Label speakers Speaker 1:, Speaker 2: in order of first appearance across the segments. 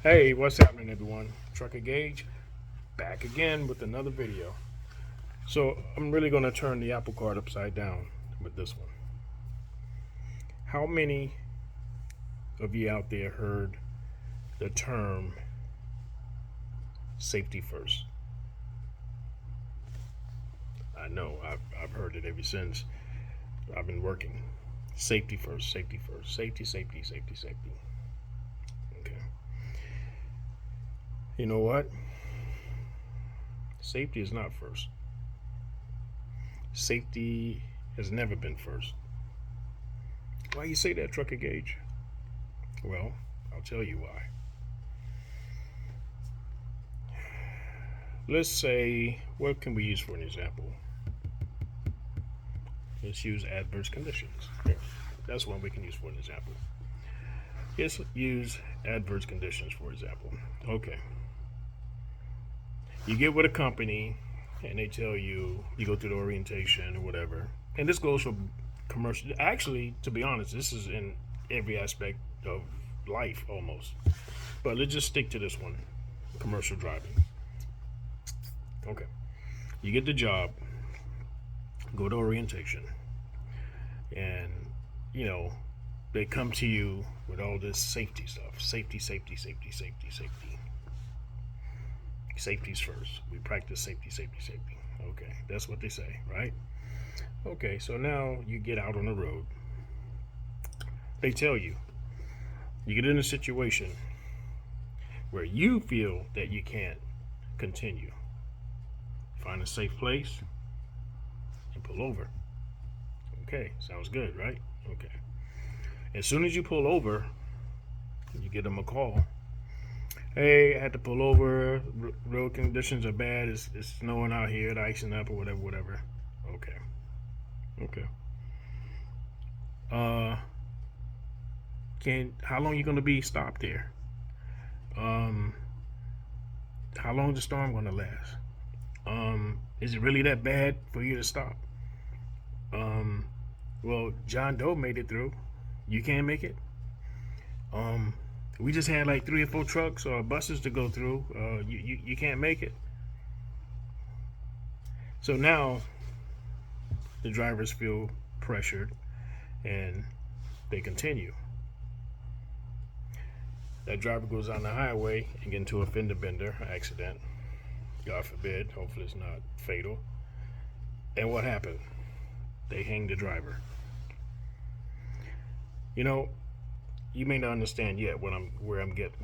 Speaker 1: Hey, what's happening, everyone? Trucker Gauge back again with another video. So, I'm really going to turn the apple cart upside down with this one. How many of you out there heard the term safety first? I know, I've heard it ever since I've been working. Safety first, safety first, safety, safety, safety, safety. Okay. You know what? Safety is not first. Safety has never been first. Why you say that, Trucker Gauge? Well, I'll tell you why. Let's say, what can we use for an example? Let's use adverse conditions. That's one we can use for an example. Let's use adverse conditions for example. Okay. You get with a company and they tell you, you go through the orientation or whatever. And this goes for commercial. Actually, to be honest, this is in every aspect of life almost. But let's just stick to this one, commercial driving. Okay. You get the job, go to orientation, and, you know, they come to you with all this safety stuff. Safety, safety, safety, safety, safety. Safety's first. We practice safety, safety, safety. Okay, that's what they say, right? Okay, so now you get out on the road. They tell you, you get in a situation where you feel that you can't continue. Find a safe place and pull over. Okay, sounds good, right? Okay. As soon as you pull over, you get them a call. Hey, I had to pull over. Road conditions are bad. It's snowing out here. It's icing up or whatever, whatever. Okay. Okay. How long you gonna be stopped there? How long is the storm gonna last? Is it really that bad for you to stop? Well, John Doe made it through. You can't make it. We just had like 3 or 4 trucks or buses to go through. You can't make it. So now the drivers feel pressured and they continue. That driver goes on the highway and get into a fender bender accident. God forbid. Hopefully it's not fatal. And what happened? They hang the driver. You know, you may not understand yet where I'm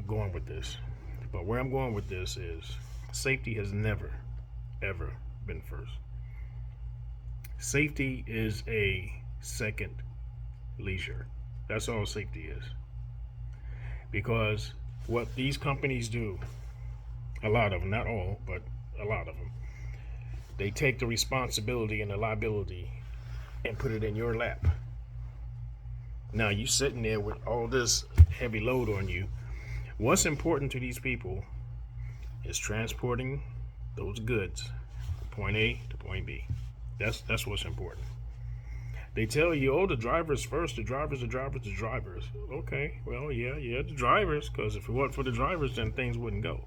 Speaker 1: going with this, but where I'm going with this is safety has never, ever been first. Safety is a second leisure. That's all safety is. Because what these companies do, a lot of them, not all, but a lot of them, they take the responsibility and the liability and put it in your lap. Now you sitting there with all this heavy load on you. What's important to these people is transporting those goods from point A to point B. That's what's important. They tell you, oh, the drivers first, the drivers. Okay, well, yeah, the drivers, because if it weren't for the drivers, then things wouldn't go.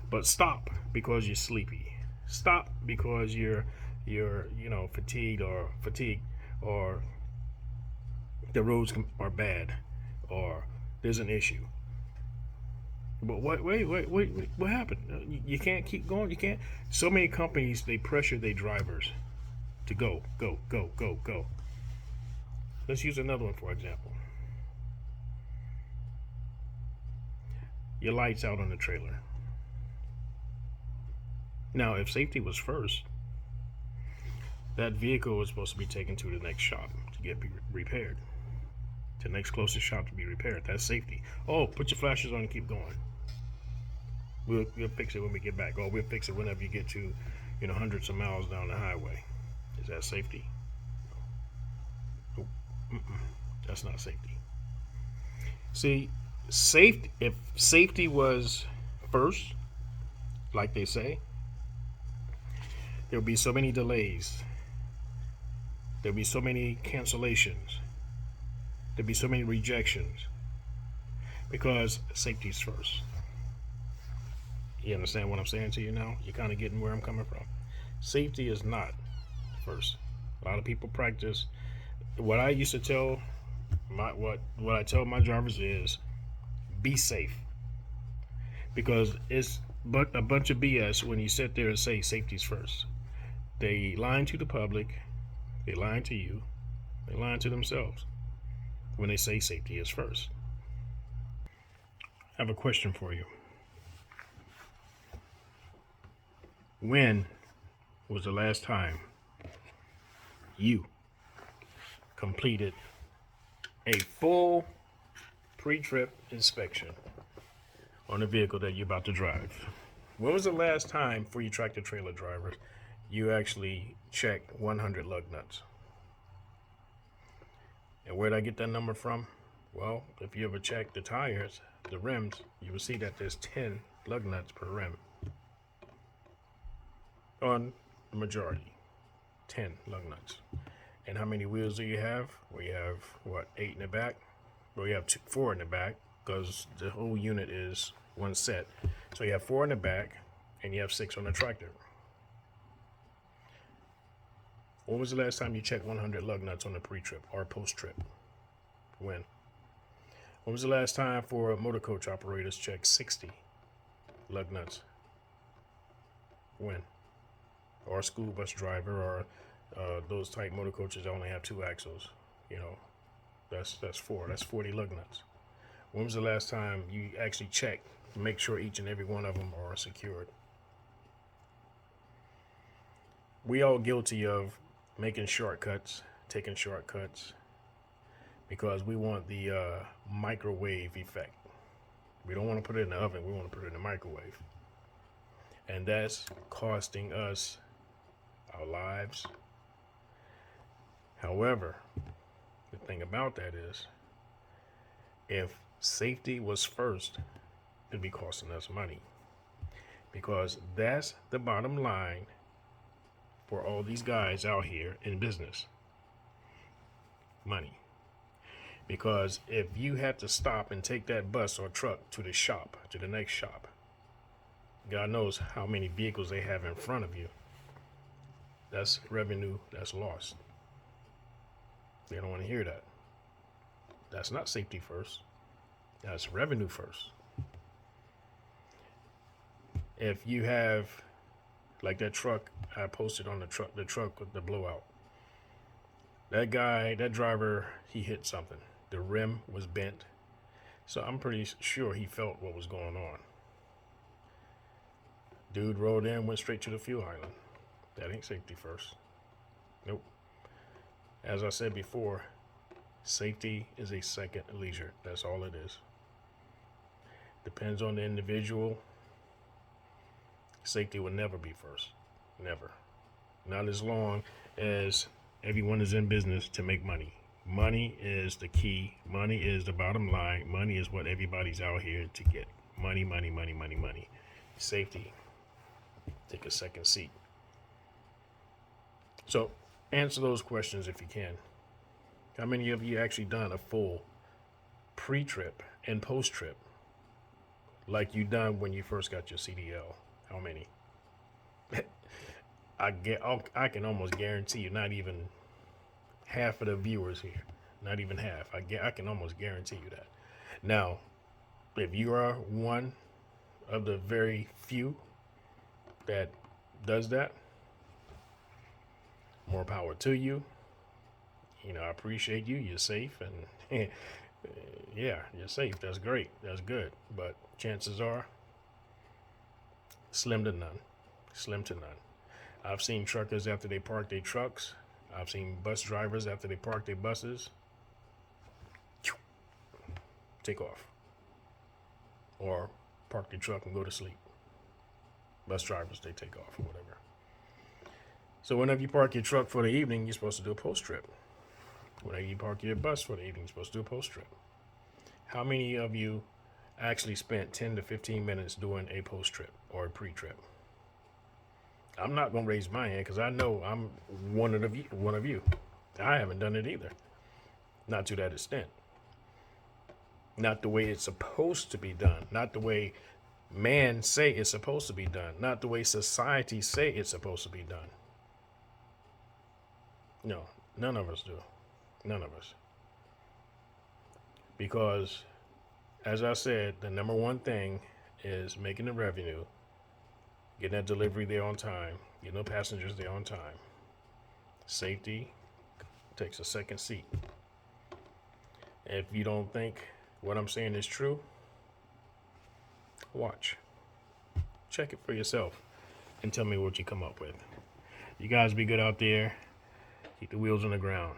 Speaker 1: But stop because you're sleepy. Stop because you're fatigued or the roads are bad or there's an issue. But wait, what happened? You can't keep going. You can't. So many companies, they pressure their drivers to go. Let's use another one for example. Your lights out on the trailer. Now, if safety was first, that vehicle was supposed to be taken to the next shop to get repaired. To the next closest shop to be repaired. That's safety. Oh, put your flashers on and keep going. We'll fix it when we get back. Or we'll fix it whenever you get to, hundreds of miles down the highway. Is that safety? No. That's not safety. See, if safety was first, like they say, there'll be so many delays. There'll be so many cancellations. There'll be so many rejections because safety is first. You understand what I'm saying to you now? You're kind of getting where I'm coming from. Safety is not first. A lot of people practice. What I used to tell what I tell my drivers is be safe, because it's but a bunch of BS when you sit there and say safety's first. They lying to the public, they lying to you, they lying to themselves when they say safety is first. I have a question for you. When was the last time you completed a full pre-trip inspection on the vehicle that you're about to drive? When was the last time for you tractor trailer drivers you actually checked 100 lug nuts? And where did I get that number from? Well, if you ever check the tires, the rims, you will see that there's 10 lug nuts per rim. On the majority, 10 lug nuts. And how many wheels do you have? Well, you have, what, 8 in the back? Well, you have 4 in the back, because the whole unit is one set. So you have 4 in the back, and you have 6 on the tractor. When was the last time you checked 100 lug nuts on a pre-trip or post-trip? When? When was the last time for motor coach operators check 60 lug nuts? When? Or a school bus driver, or those type motor coaches that only have 2 axles. You know, that's 4. That's 40 lug nuts. When was the last time you actually checked to make sure each and every one of them are secured? We all guilty of making shortcuts, taking shortcuts, because we want the microwave effect. We don't want to put it in the oven, we want to put it in the microwave. And that's costing us our lives. However, the thing about that is, if safety was first, it'd be costing us money. Because that's the bottom line for all these guys out here in business. Money. Because if you had to stop and take that bus or truck to the shop, to the next shop, God knows how many vehicles they have in front of you. That's revenue that's lost. They don't want to hear that. That's not safety first. That's revenue first. If you have, like that truck I posted on the truck with the blowout. That guy, that driver, he hit something. The rim was bent. So I'm pretty sure he felt what was going on. Dude rolled in, went straight to the fuel island. That ain't safety first. Nope. As I said before, safety is a second leisure. That's all it is. Depends on the individual. Safety will never be first. Never. Not as long as everyone is in business to make money. Money is the key. Money is the bottom line. Money is what everybody's out here to get. Money, money, money, money, money. Safety. Take a second seat. So answer those questions if you can. How many of you actually done a full pre-trip and post-trip like you done when you first got your CDL? How many? I can almost guarantee you not even half of the viewers here. Not even half. I can almost guarantee you that. Now, if you are one of the very few that does that, more power to you. You know, I appreciate you. You're safe, and yeah, you're safe. That's great. That's good. But chances are slim to none. Slim to none. I've seen truckers after they park their trucks. I've seen bus drivers after they park their buses take off, or park their truck and go to sleep. Bus drivers, they take off or whatever. So whenever you park your truck for the evening, you're supposed to do a post-trip. Whenever you park your bus for the evening, you're supposed to do a post-trip. How many of you actually spent 10 to 15 minutes doing a post-trip or a pre-trip? I'm not going to raise my hand because I know I'm one of you. I haven't done it either. Not to that extent. Not the way it's supposed to be done. Not the way man say it's supposed to be done, not the way society say it's supposed to be done. No, none of us do. None of us. Because, as I said, the number one thing is making the revenue, getting that delivery there on time, getting the passengers there on time. Safety takes a second seat. If you don't think what I'm saying is true, watch. Check it for yourself and tell me what you come up with. You guys be good out there. Keep the wheels on the ground.